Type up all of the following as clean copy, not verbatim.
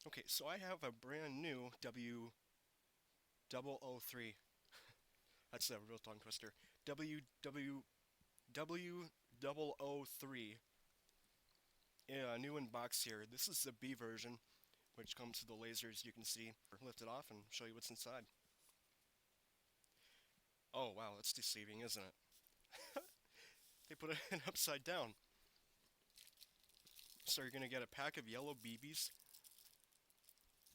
Okay, so I have a brand new W.003. That's a real tongue twister. W003. Yeah, a new in box here. This is the B version, which comes with the lasers you can see. Lift it off and show you what's inside. Oh wow, that's deceiving, isn't it? They put it upside down. So you're gonna get a pack of yellow BBs,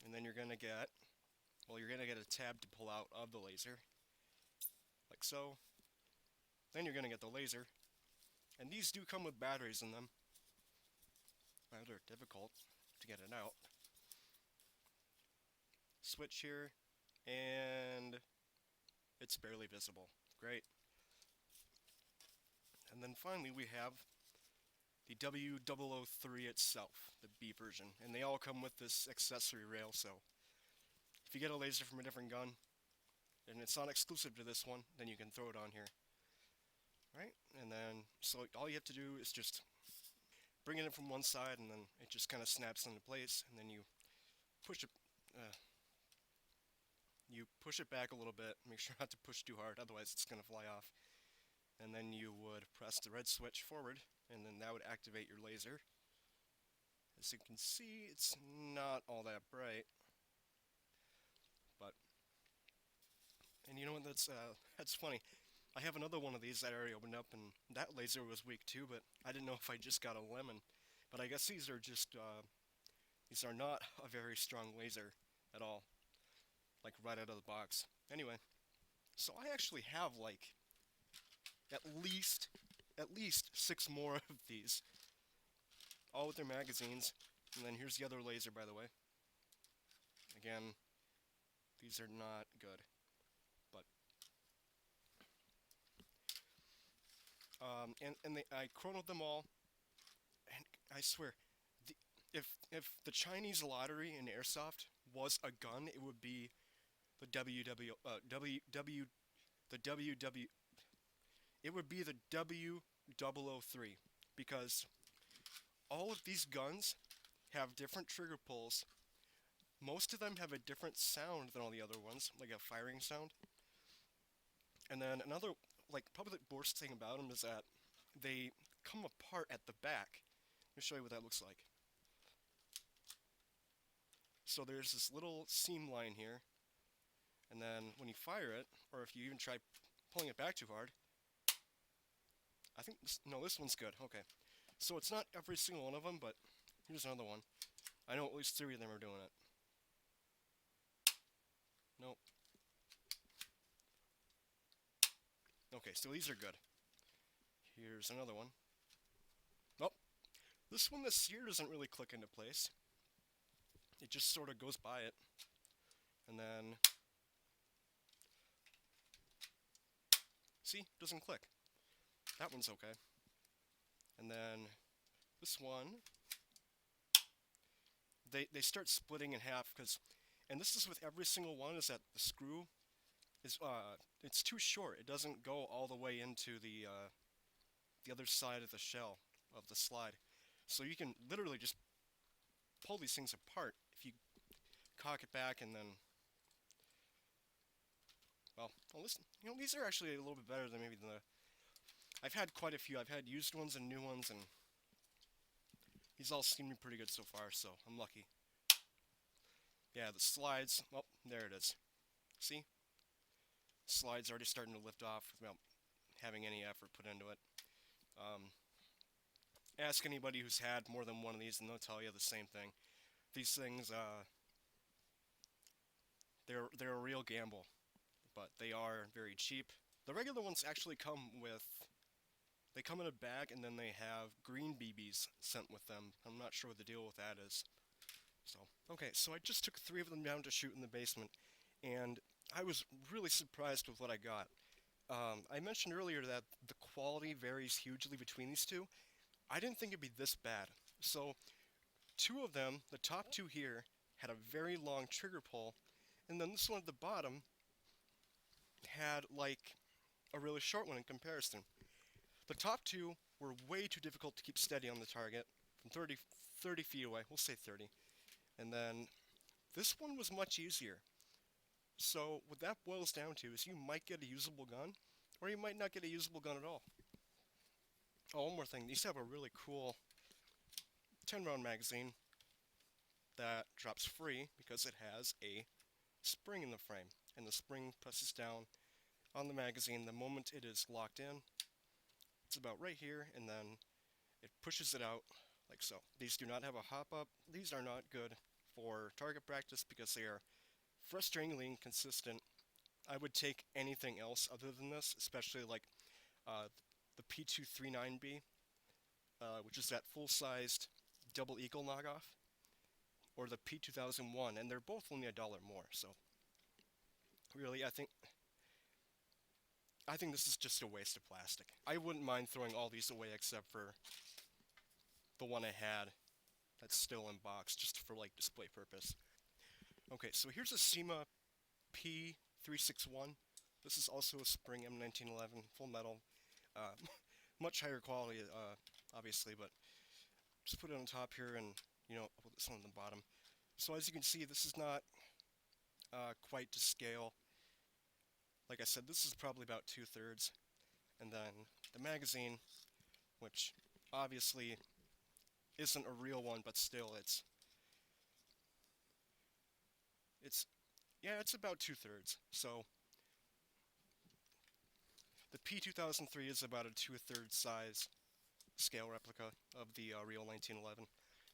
and then you're gonna get, well, you're gonna get a tab to pull out of the laser, like so. Then you're gonna get the laser, and these do come with batteries in them. Rather difficult to get it out. Switch here, and it's barely visible. Great. And then finally we have the W003 itself, the B version, and they all come with this accessory rail, so if you get a laser from a different gun, and it's not exclusive to this one, then you can throw it on here. Right? And then, so all you have to do is just bring it in from one side, and then it just kind of snaps into place, and then push it, uh, you push it back a little bit, make sure not to push too hard, otherwise it's going to fly off. And then you would press the red switch forward, and then that would activate your laser. As you can see, it's not all that bright, but, and you know what, that's funny. I have another one of these that I already opened up, and that laser was weak too, but I didn't know if I just got a lemon. But I guess these are just, these are not a very strong laser at all, like right out of the box. Anyway, so I actually have like at least 6 more of these, all with their magazines. And then here's the other laser, by the way. Again, these are not good, but I chronoed them all, and I swear, the, if the Chinese lottery in Airsoft was a gun, it would be the the WW, it would be the W003, because all of these guns have different trigger pulls. Most of them have a different sound than all the other ones, like a firing sound. And then another, like, probably the worst thing about them is that they come apart at the back. Let me show you what that looks like. So there's this little seam line here, and then when you fire it, or if you even try pulling it back too hard, I think, no, this one's good, okay. So it's not every single one of them, but here's another one. I know at least 3 of them are doing it. Nope. Okay, so these are good. Here's another one. Oh, this one, the sear doesn't really click into place. It just sort of goes by it. And then, see, doesn't click. That one's okay. And then this one, they start splitting in half, because, and this is with every single one, is that the screw is, it's too short. It doesn't go all the way into the other side of the shell of the slide. So you can literally just pull these things apart if you cock it back, and then, well, listen, you know, these are actually a little bit better than maybe the, I've had quite a few. I've had used ones and new ones, and these all seem to be pretty good so far, so I'm lucky. Yeah, the slides, oh, there it is. See? Slides already starting to lift off without having any effort put into it. Ask anybody who's had more than one of these, and they'll tell you the same thing. These things, they're a real gamble, but they are very cheap. The regular ones actually come with, they come in a bag, and then they have green BBs sent with them. I'm not sure what the deal with that is. So, okay, so I just took 3 of them down to shoot in the basement, and I was really surprised with what I got. I mentioned earlier that the quality varies hugely between these two. I didn't think it'd be this bad. So, 2 of them, the top 2 here, had a very long trigger pull, and then this one at the bottom had, like, a really short one in comparison. The top 2 were way too difficult to keep steady on the target from 30 feet away. We'll say 30. And then This one was much easier. So what that boils down to is you might get a usable gun, or you might not get a usable gun at all. Oh, one more thing. These have a really cool 10-round magazine that drops free because it has a spring in the frame. And the spring presses down on the magazine the moment it is locked in. It's about right here, and then it pushes it out like so. These do not have a hop-up. These are not good for target practice because they are frustratingly inconsistent. I would take anything else other than this, especially like uh, the P239B, which is that full-sized double eagle knockoff, or the P2001, and they're both only $1 more. So really, I think this is just a waste of plastic. I wouldn't mind throwing all these away except for the one I had that's still in box, just for like display purpose. Okay, so here's a SEMA P361. This is also a spring M1911 full metal, uh, much higher quality, obviously, but just put it on top here, and I'll put this one on the bottom. So as you can see, this is not quite to scale. Like I said, this is probably about 2/3, and then the magazine, which obviously isn't a real one, but still, it's about 2/3. So the P2003 is about a 2/3 size scale replica of the real 1911.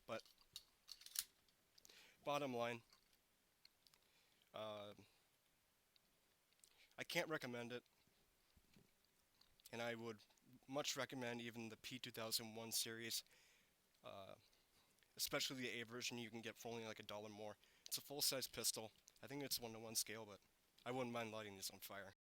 But bottom line, uh, I can't recommend it, and I would much recommend even the P2001 series, uh, especially the A version you can get for only like $1 more. It's a full-size pistol. I think it's 1-to-1 scale, but I wouldn't mind lighting this on fire.